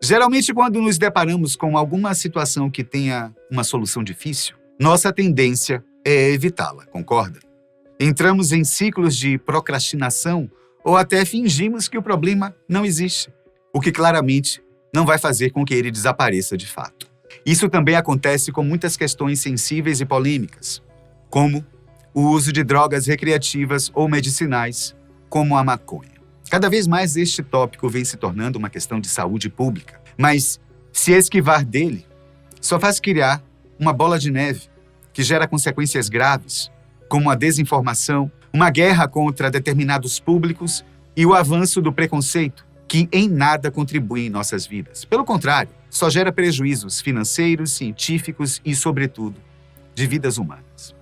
Geralmente, quando nos deparamos com alguma situação que tenha uma solução difícil, nossa tendência é evitá-la, concorda? Entramos em ciclos de procrastinação ou até fingimos que o problema não existe, o que claramente não vai fazer com que ele desapareça de fato. Isso também acontece com muitas questões sensíveis e polêmicas, como o uso de drogas recreativas ou medicinais, como a maconha. Cada vez mais este tópico vem se tornando uma questão de saúde pública, mas se esquivar dele, só faz criar uma bola de neve que gera consequências graves, como a desinformação, uma guerra contra determinados públicos e o avanço do preconceito, que em nada contribui em nossas vidas. Pelo contrário, só gera prejuízos financeiros, científicos e, sobretudo, de vidas humanas.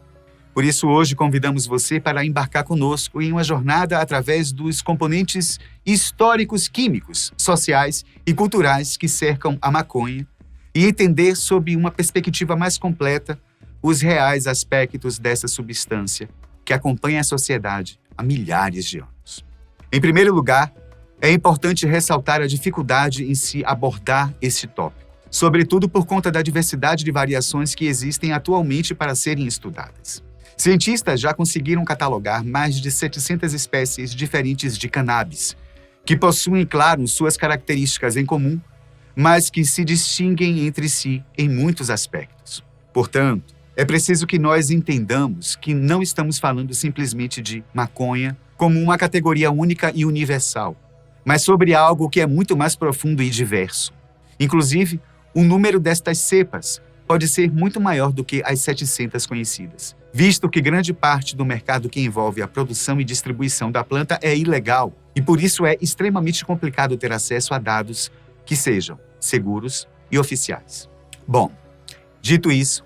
Por isso, hoje convidamos você para embarcar conosco em uma jornada através dos componentes históricos, químicos, sociais e culturais que cercam a maconha e entender sob uma perspectiva mais completa os reais aspectos dessa substância que acompanha a sociedade há milhares de anos. Em primeiro lugar, é importante ressaltar a dificuldade em se abordar esse tópico, sobretudo por conta da diversidade de variações que existem atualmente para serem estudadas. Cientistas já conseguiram catalogar mais de 700 espécies diferentes de cannabis, que possuem, claro, suas características em comum, mas que se distinguem entre si em muitos aspectos. Portanto, é preciso que nós entendamos que não estamos falando simplesmente de maconha como uma categoria única e universal, mas sobre algo que é muito mais profundo e diverso. Inclusive, o número destas cepas pode ser muito maior do que as 700 conhecidas, visto que grande parte do mercado que envolve a produção e distribuição da planta é ilegal e por isso é extremamente complicado ter acesso a dados que sejam seguros e oficiais. Bom, dito isso,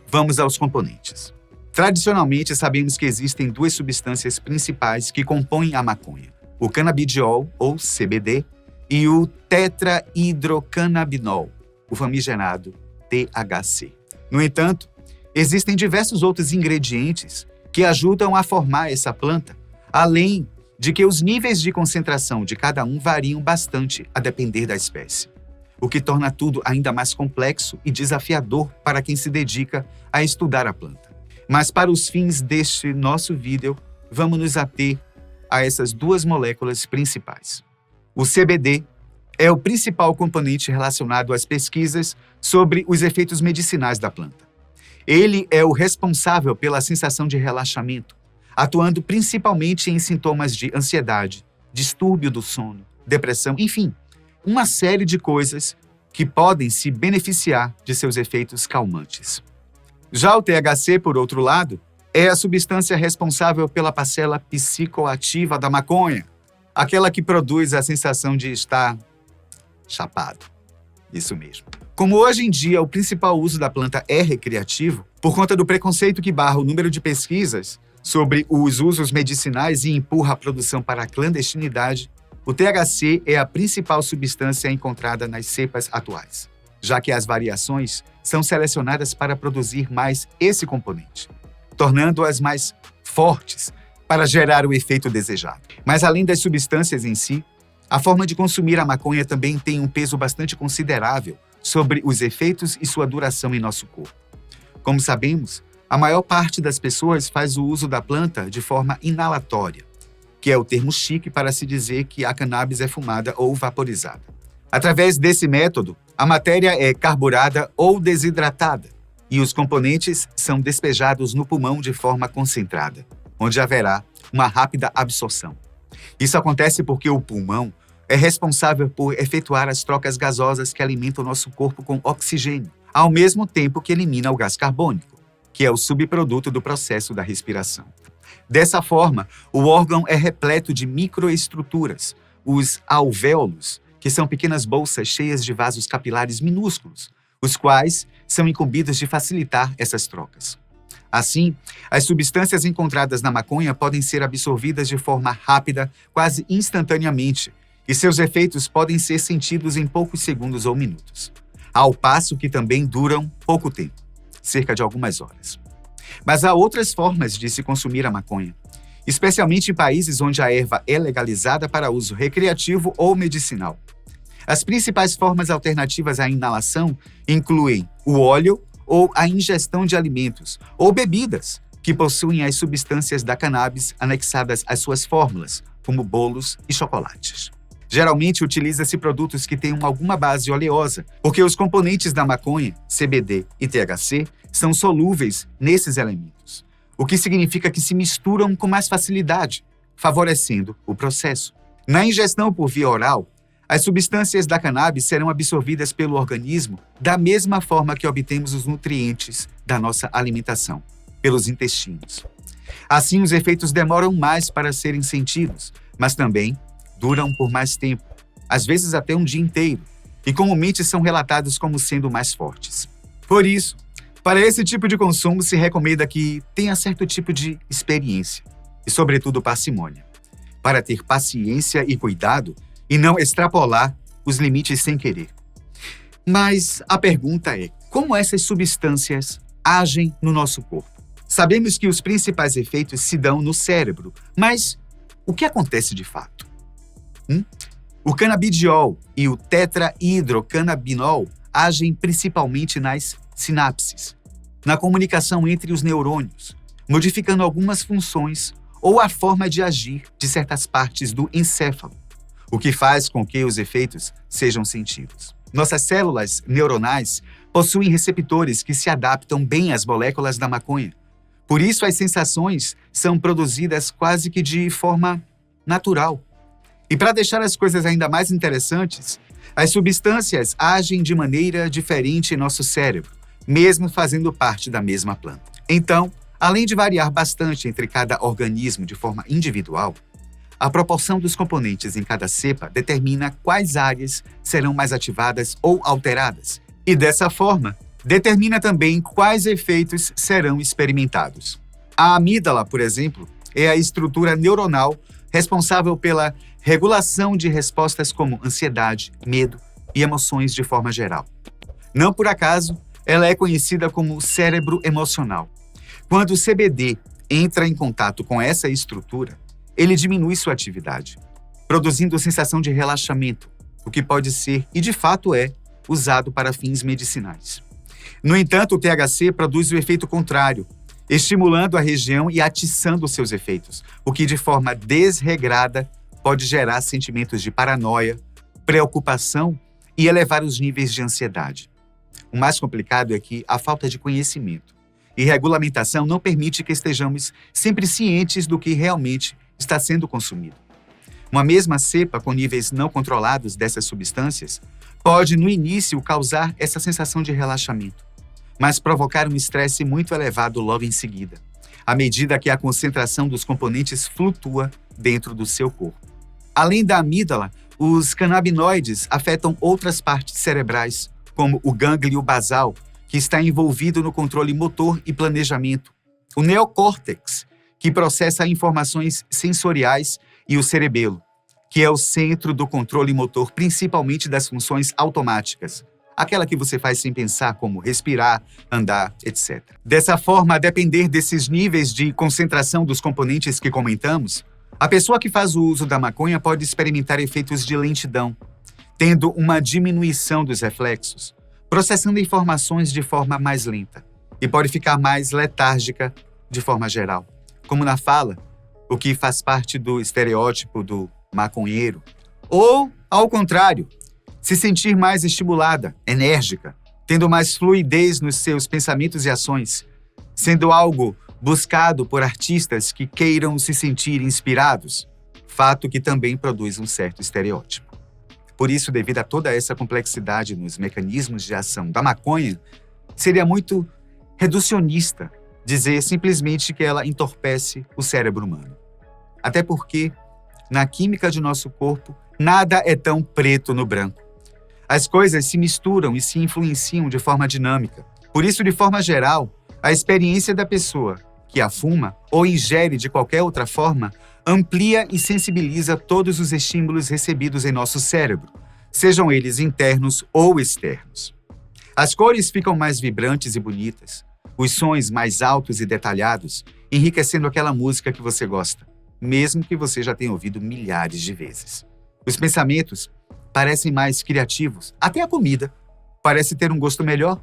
vamos aos componentes. Tradicionalmente, sabemos que existem duas substâncias principais que compõem a maconha: o canabidiol, ou CBD, e o tetrahidrocannabinol, o famigerado THC. No entanto, existem diversos outros ingredientes que ajudam a formar essa planta, além de que os níveis de concentração de cada um variam bastante a depender da espécie, o que torna tudo ainda mais complexo e desafiador para quem se dedica a estudar a planta. Mas para os fins deste nosso vídeo, vamos nos ater a essas duas moléculas principais. O CBD é o principal componente relacionado às pesquisas sobre os efeitos medicinais da planta. Ele é o responsável pela sensação de relaxamento, atuando principalmente em sintomas de ansiedade, distúrbio do sono, depressão, enfim, uma série de coisas que podem se beneficiar de seus efeitos calmantes. Já o THC, por outro lado, é a substância responsável pela parcela psicoativa da maconha, aquela que produz a sensação de estar chapado. Isso mesmo. Como hoje em dia o principal uso da planta é recreativo, por conta do preconceito que barra o número de pesquisas sobre os usos medicinais e empurra a produção para a clandestinidade, o THC é a principal substância encontrada nas cepas atuais, já que as variações são selecionadas para produzir mais esse componente, tornando-as mais fortes para gerar o efeito desejado. Mas além das substâncias em si, a forma de consumir a maconha também tem um peso bastante considerável sobre os efeitos e sua duração em nosso corpo. Como sabemos, a maior parte das pessoas faz o uso da planta de forma inalatória, que é o termo chique para se dizer que a cannabis é fumada ou vaporizada. Através desse método, a matéria é carburada ou desidratada e os componentes são despejados no pulmão de forma concentrada, onde haverá uma rápida absorção. Isso acontece porque o pulmão é responsável por efetuar as trocas gasosas que alimentam o nosso corpo com oxigênio, ao mesmo tempo que elimina o gás carbônico, que é o subproduto do processo da respiração. Dessa forma, o órgão é repleto de microestruturas, os alvéolos, que são pequenas bolsas cheias de vasos capilares minúsculos, os quais são incumbidos de facilitar essas trocas. Assim, as substâncias encontradas na maconha podem ser absorvidas de forma rápida, quase instantaneamente, e seus efeitos podem ser sentidos em poucos segundos ou minutos, ao passo que também duram pouco tempo, cerca de algumas horas. Mas há outras formas de se consumir a maconha, especialmente em países onde a erva é legalizada para uso recreativo ou medicinal. As principais formas alternativas à inalação incluem o óleo ou a ingestão de alimentos ou bebidas que possuem as substâncias da cannabis anexadas às suas fórmulas, como bolos e chocolates. Geralmente utiliza-se produtos que tenham alguma base oleosa, porque os componentes da maconha, CBD e THC, são solúveis nesses elementos, o que significa que se misturam com mais facilidade, favorecendo o processo. Na ingestão por via oral, as substâncias da cannabis serão absorvidas pelo organismo da mesma forma que obtemos os nutrientes da nossa alimentação, pelos intestinos. Assim, os efeitos demoram mais para serem sentidos, mas também duram por mais tempo, às vezes até um dia inteiro, e comumente são relatados como sendo mais fortes. Por isso, para esse tipo de consumo se recomenda que tenha certo tipo de experiência e, sobretudo, parcimônia, para ter paciência e cuidado e não extrapolar os limites sem querer. Mas a pergunta é, como essas substâncias agem no nosso corpo? Sabemos que os principais efeitos se dão no cérebro, mas o que acontece de fato? O canabidiol e o tetrahidrocannabinol agem principalmente nas sinapses, na comunicação entre os neurônios, modificando algumas funções ou a forma de agir de certas partes do encéfalo, o que faz com que os efeitos sejam sentidos. Nossas células neuronais possuem receptores que se adaptam bem às moléculas da maconha. Por isso, as sensações são produzidas quase que de forma natural. E para deixar as coisas ainda mais interessantes, as substâncias agem de maneira diferente em nosso cérebro, mesmo fazendo parte da mesma planta. Então, além de variar bastante entre cada organismo de forma individual, a proporção dos componentes em cada cepa determina quais áreas serão mais ativadas ou alteradas, e dessa forma, determina também quais efeitos serão experimentados. A amígdala, por exemplo, é a estrutura neuronal responsável pela regulação de respostas como ansiedade, medo e emoções de forma geral. Não por acaso, ela é conhecida como cérebro emocional. Quando o CBD entra em contato com essa estrutura, ele diminui sua atividade, produzindo sensação de relaxamento, o que pode ser, e de fato é, usado para fins medicinais. No entanto, o THC produz o efeito contrário, estimulando a região e atiçando seus efeitos, o que de forma desregrada pode gerar sentimentos de paranoia, preocupação e elevar os níveis de ansiedade. O mais complicado é que a falta de conhecimento e regulamentação não permite que estejamos sempre cientes do que realmente está sendo consumido. Uma mesma cepa com níveis não controlados dessas substâncias pode, no início, causar essa sensação de relaxamento, mas provocar um estresse muito elevado logo em seguida, à medida que a concentração dos componentes flutua dentro do seu corpo. Além da amígdala, os canabinoides afetam outras partes cerebrais, como o gânglio basal, que está envolvido no controle motor e planejamento, o neocórtex, que processa informações sensoriais, e o cerebelo, que é o centro do controle motor, principalmente das funções automáticas, aquela que você faz sem pensar, como respirar, andar, etc. Dessa forma, a depender desses níveis de concentração dos componentes que comentamos, a pessoa que faz o uso da maconha pode experimentar efeitos de lentidão, tendo uma diminuição dos reflexos, processando informações de forma mais lenta, e pode ficar mais letárgica de forma geral, como na fala, o que faz parte do estereótipo do maconheiro. Ou, ao contrário, se sentir mais estimulada, enérgica, tendo mais fluidez nos seus pensamentos e ações, sendo algo buscado por artistas que queiram se sentir inspirados, fato que também produz um certo estereótipo. Por isso, devido a toda essa complexidade nos mecanismos de ação da maconha, seria muito reducionista dizer simplesmente que ela entorpece o cérebro humano. Até porque, na química de nosso corpo, nada é tão preto no branco. As coisas se misturam e se influenciam de forma dinâmica. Por isso, de forma geral, a experiência da pessoa que a fuma ou ingere de qualquer outra forma amplia e sensibiliza todos os estímulos recebidos em nosso cérebro, sejam eles internos ou externos. As cores ficam mais vibrantes e bonitas, os sons mais altos e detalhados, enriquecendo aquela música que você gosta, mesmo que você já tenha ouvido milhares de vezes. Os pensamentos parecem mais criativos. Até a comida parece ter um gosto melhor,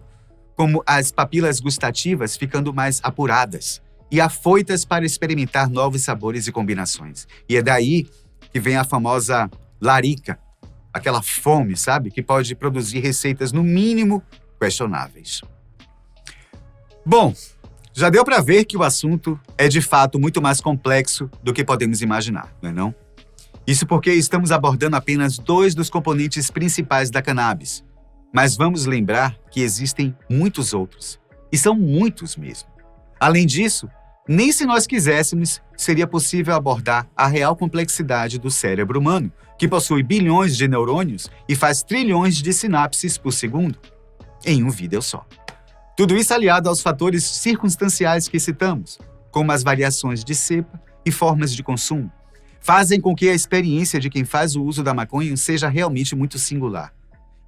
como as papilas gustativas ficando mais apuradas e afoitas para experimentar novos sabores e combinações. E é daí que vem a famosa larica, aquela fome, sabe? Que pode produzir receitas, no mínimo, questionáveis. Bom, já deu para ver que o assunto é de fato muito mais complexo do que podemos imaginar, não é não? Isso porque estamos abordando apenas 2 dos componentes principais da cannabis. Mas vamos lembrar que existem muitos outros, e são muitos mesmo. Além disso, nem se nós quiséssemos, seria possível abordar a real complexidade do cérebro humano, que possui bilhões de neurônios e faz trilhões de sinapses por segundo, em um vídeo só. Tudo isso aliado aos fatores circunstanciais que citamos, como as variações de cepa e formas de consumo, fazem com que a experiência de quem faz o uso da maconha seja realmente muito singular.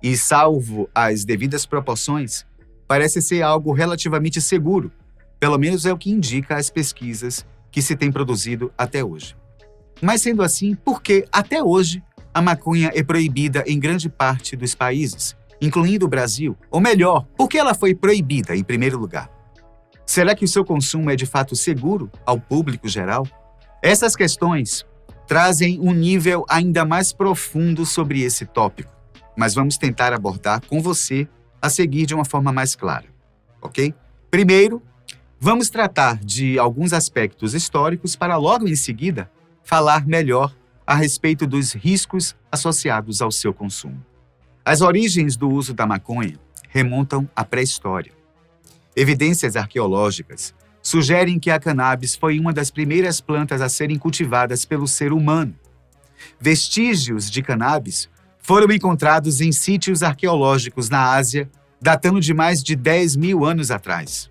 E, salvo as devidas proporções, parece ser algo relativamente seguro. Pelo menos é o que indica as pesquisas que se têm produzido até hoje. Mas sendo assim, por que, até hoje, a maconha é proibida em grande parte dos países, incluindo o Brasil? Ou melhor, por que ela foi proibida em primeiro lugar? Será que o seu consumo é de fato seguro ao público geral? Essas questões trazem um nível ainda mais profundo sobre esse tópico, mas vamos tentar abordar com você a seguir de uma forma mais clara, ok? Primeiro, vamos tratar de alguns aspectos históricos para logo em seguida falar melhor a respeito dos riscos associados ao seu consumo. As origens do uso da maconha remontam à pré-história. Evidências arqueológicas sugerem que a cannabis foi uma das primeiras plantas a serem cultivadas pelo ser humano. Vestígios de cannabis foram encontrados em sítios arqueológicos na Ásia, datando de mais de 10 mil anos atrás.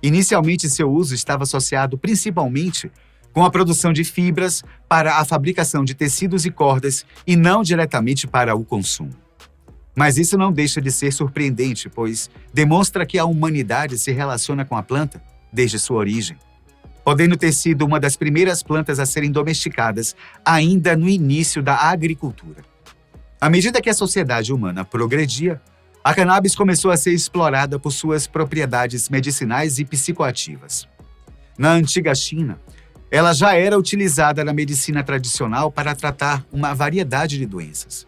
Inicialmente, seu uso estava associado principalmente com a produção de fibras para a fabricação de tecidos e cordas e não diretamente para o consumo. Mas isso não deixa de ser surpreendente, pois demonstra que a humanidade se relaciona com a planta desde sua origem, podendo ter sido uma das primeiras plantas a serem domesticadas ainda no início da agricultura. À medida que a sociedade humana progredia, a cannabis começou a ser explorada por suas propriedades medicinais e psicoativas. Na antiga China, ela já era utilizada na medicina tradicional para tratar uma variedade de doenças.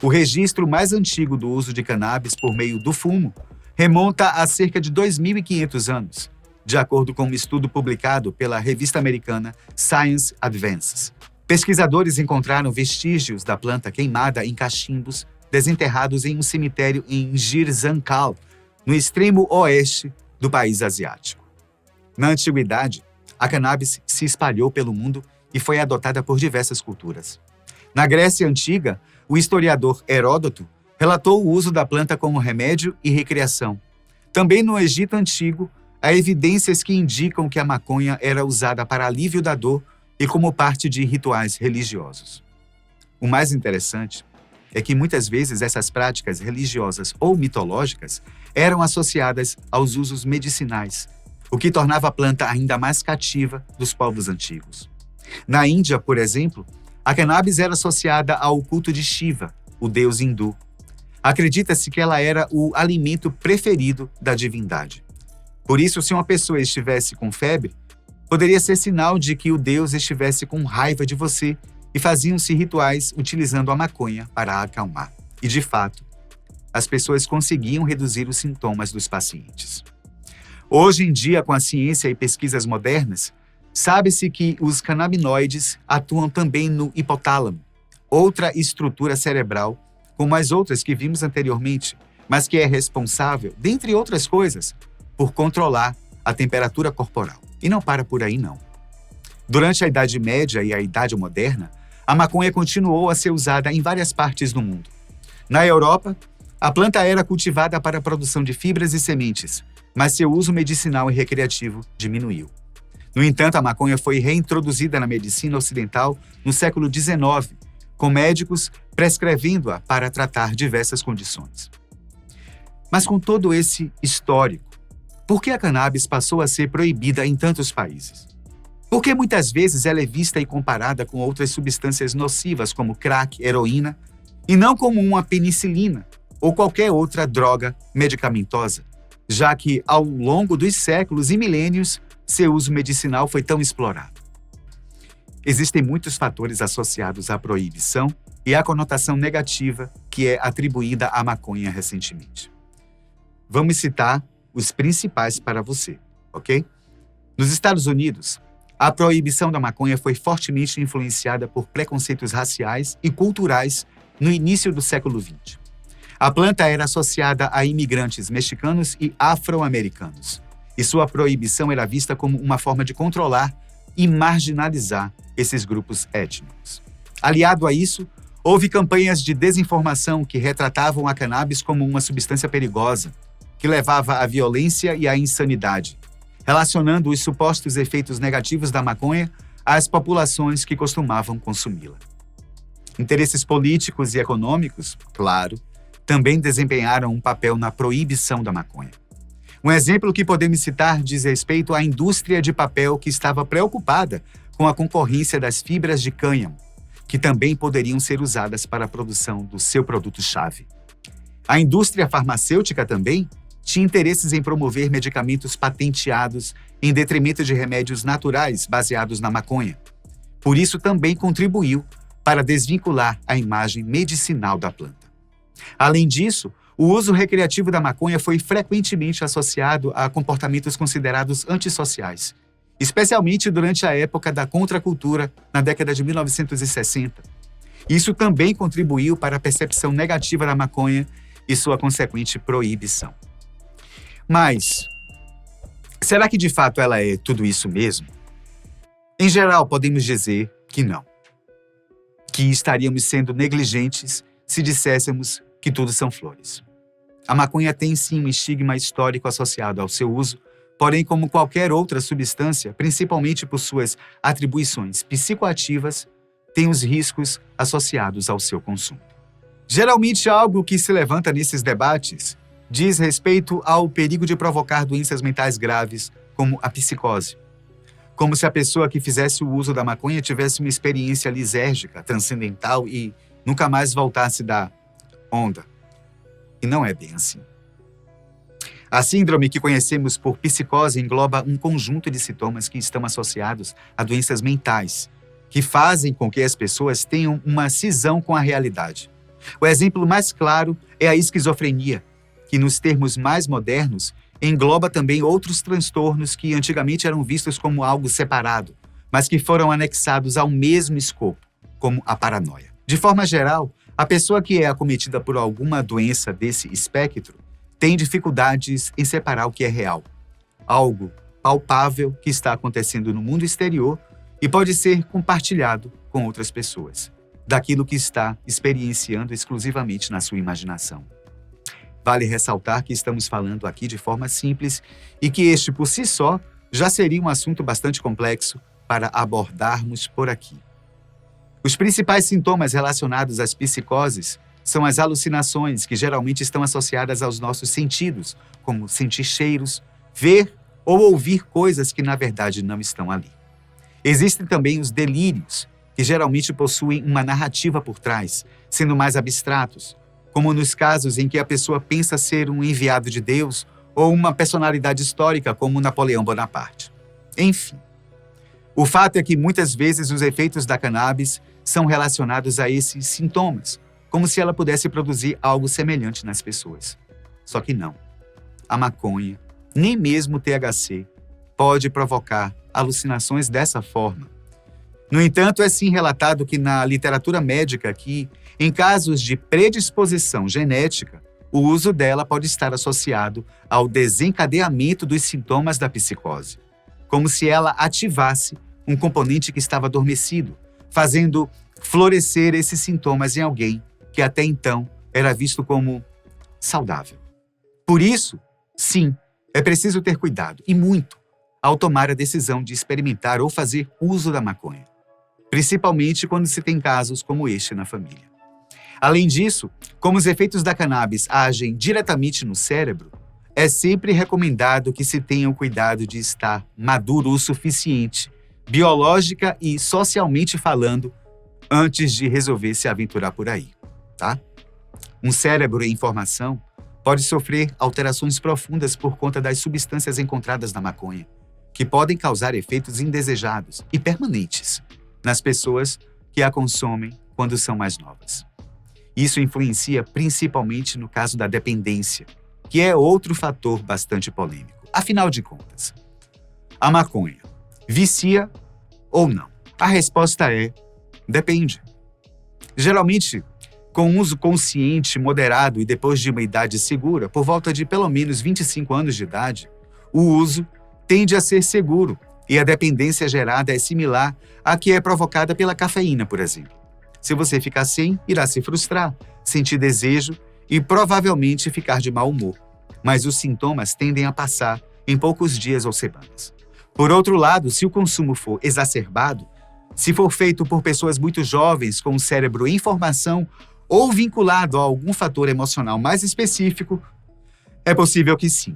O registro mais antigo do uso de cannabis por meio do fumo remonta a cerca de 2.500 anos, de acordo com um estudo publicado pela revista americana Science Advances. Pesquisadores encontraram vestígios da planta queimada em cachimbos desenterrados em um cemitério em Jirsankal, no extremo oeste do país asiático. Na antiguidade, a cannabis se espalhou pelo mundo e foi adotada por diversas culturas. Na Grécia Antiga, o historiador Heródoto relatou o uso da planta como remédio e recreação. Também no Egito Antigo, há evidências que indicam que a maconha era usada para alívio da dor e como parte de rituais religiosos. O mais interessante é que muitas vezes essas práticas religiosas ou mitológicas eram associadas aos usos medicinais, o que tornava a planta ainda mais cativa dos povos antigos. Na Índia, por exemplo, a cannabis era associada ao culto de Shiva, o deus hindu. Acredita-se que ela era o alimento preferido da divindade. Por isso, se uma pessoa estivesse com febre, poderia ser sinal de que o deus estivesse com raiva de você e faziam-se rituais utilizando a maconha para a acalmar. E, de fato, as pessoas conseguiam reduzir os sintomas dos pacientes. Hoje em dia, com a ciência e pesquisas modernas, sabe-se que os canabinoides atuam também no hipotálamo, outra estrutura cerebral, como as outras que vimos anteriormente, mas que é responsável, dentre outras coisas, por controlar a temperatura corporal. E não para por aí, não. Durante a Idade Média e a Idade Moderna, a maconha continuou a ser usada em várias partes do mundo. Na Europa, a planta era cultivada para a produção de fibras e sementes, mas seu uso medicinal e recreativo diminuiu. No entanto, a maconha foi reintroduzida na medicina ocidental no século XIX, com médicos prescrevendo-a para tratar diversas condições. Mas com todo esse histórico, por que a cannabis passou a ser proibida em tantos países? Porque muitas vezes ela é vista e comparada com outras substâncias nocivas como crack, heroína e não como uma penicilina ou qualquer outra droga medicamentosa, já que, ao longo dos séculos e milênios, seu uso medicinal foi tão explorado. Existem muitos fatores associados à proibição e à conotação negativa que é atribuída à maconha recentemente. Vamos citar os principais para você, ok? Nos Estados Unidos, a proibição da maconha foi fortemente influenciada por preconceitos raciais e culturais no início do século XX. A planta era associada a imigrantes mexicanos e afro-americanos, e sua proibição era vista como uma forma de controlar e marginalizar esses grupos étnicos. Aliado a isso, houve campanhas de desinformação que retratavam a cannabis como uma substância perigosa, que levava à violência e à insanidade, relacionando os supostos efeitos negativos da maconha às populações que costumavam consumi-la. Interesses políticos e econômicos, claro, também desempenharam um papel na proibição da maconha. Um exemplo que podemos citar diz respeito à indústria de papel que estava preocupada com a concorrência das fibras de cânhamo, que também poderiam ser usadas para a produção do seu produto-chave. A indústria farmacêutica também tinha interesses em promover medicamentos patenteados em detrimento de remédios naturais baseados na maconha. Por isso também contribuiu para desvincular a imagem medicinal da planta. Além disso, o uso recreativo da maconha foi frequentemente associado a comportamentos considerados antissociais, especialmente durante a época da contracultura, na década de 1960. Isso também contribuiu para a percepção negativa da maconha e sua consequente proibição. Mas, será que de fato ela é tudo isso mesmo? Em geral, podemos dizer que não. Que estaríamos sendo negligentes se disséssemos que tudo são flores. A maconha tem sim um estigma histórico associado ao seu uso, porém, como qualquer outra substância, principalmente por suas atribuições psicoativas, tem os riscos associados ao seu consumo. Geralmente, algo que se levanta nesses debates diz respeito ao perigo de provocar doenças mentais graves, como a psicose. Como se a pessoa que fizesse o uso da maconha tivesse uma experiência lisérgica, transcendental e nunca mais voltasse da onda. E não é bem assim. A síndrome que conhecemos por psicose engloba um conjunto de sintomas que estão associados a doenças mentais, que fazem com que as pessoas tenham uma cisão com a realidade. O exemplo mais claro é a esquizofrenia, que nos termos mais modernos engloba também outros transtornos que antigamente eram vistos como algo separado, mas que foram anexados ao mesmo escopo, como a paranoia. De forma geral, a pessoa que é acometida por alguma doença desse espectro tem dificuldades em separar o que é real, algo palpável que está acontecendo no mundo exterior e pode ser compartilhado com outras pessoas, daquilo que está experienciando exclusivamente na sua imaginação. Vale ressaltar que estamos falando aqui de forma simples e que este, por si só, já seria um assunto bastante complexo para abordarmos por aqui. Os principais sintomas relacionados às psicoses são as alucinações, que geralmente estão associadas aos nossos sentidos, como sentir cheiros, ver ou ouvir coisas que na verdade não estão ali. Existem também os delírios, que geralmente possuem uma narrativa por trás, sendo mais abstratos, como nos casos em que a pessoa pensa ser um enviado de Deus ou uma personalidade histórica como Napoleão Bonaparte. Enfim, o fato é que muitas vezes os efeitos da cannabis são relacionados a esses sintomas, como se ela pudesse produzir algo semelhante nas pessoas. Só que não. A maconha, nem mesmo o THC, pode provocar alucinações dessa forma. No entanto, é sim relatado que na literatura médica que, em casos de predisposição genética, o uso dela pode estar associado ao desencadeamento dos sintomas da psicose, como se ela ativasse um componente que estava adormecido, fazendo florescer esses sintomas em alguém que até então era visto como saudável. Por isso, sim, é preciso ter cuidado, e muito, ao tomar a decisão de experimentar ou fazer uso da maconha, principalmente quando se tem casos como este na família. Além disso, como os efeitos da cannabis agem diretamente no cérebro, é sempre recomendado que se tenha o cuidado de estar maduro o suficiente, biológica e socialmente falando, antes de resolver se aventurar por aí. tá? Um cérebro em formação pode sofrer alterações profundas por conta das substâncias encontradas na maconha, que podem causar efeitos indesejados e permanentes nas pessoas que a consomem quando são mais novas. Isso influencia principalmente no caso da dependência, que é outro fator bastante polêmico. Afinal de contas, a maconha vicia ou não? A resposta é: depende. Geralmente, com uso consciente, moderado e depois de uma idade segura, por volta de pelo menos 25 anos de idade, o uso tende a ser seguro e a dependência gerada é similar à que é provocada pela cafeína, por exemplo. Se você ficar sem, irá se frustrar, sentir desejo e provavelmente ficar de mau humor. Mas os sintomas tendem a passar em poucos dias ou semanas. Por outro lado, se o consumo for exacerbado, se for feito por pessoas muito jovens com o cérebro em formação ou vinculado a algum fator emocional mais específico, é possível que sim,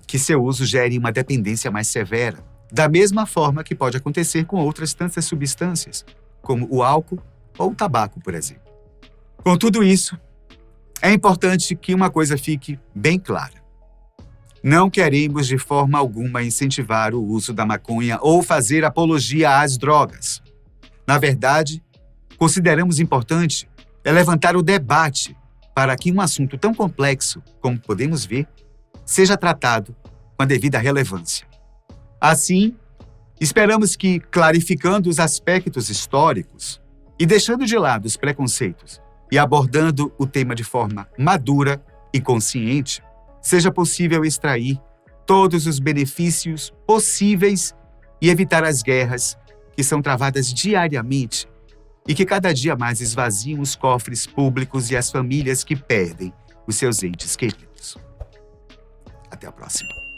que seu uso gere uma dependência mais severa, da mesma forma que pode acontecer com outras tantas substâncias, como o álcool ou o tabaco, por exemplo. Com tudo isso, é importante que uma coisa fique bem clara. Não queremos de forma alguma incentivar o uso da maconha ou fazer apologia às drogas. Na verdade, consideramos importante levantar o debate para que um assunto tão complexo, como podemos ver, seja tratado com a devida relevância. Assim, esperamos que, clarificando os aspectos históricos e deixando de lado os preconceitos e abordando o tema de forma madura e consciente, seja possível extrair todos os benefícios possíveis e evitar as guerras que são travadas diariamente e que cada dia mais esvaziam os cofres públicos e as famílias que perdem os seus entes queridos. Até a próxima.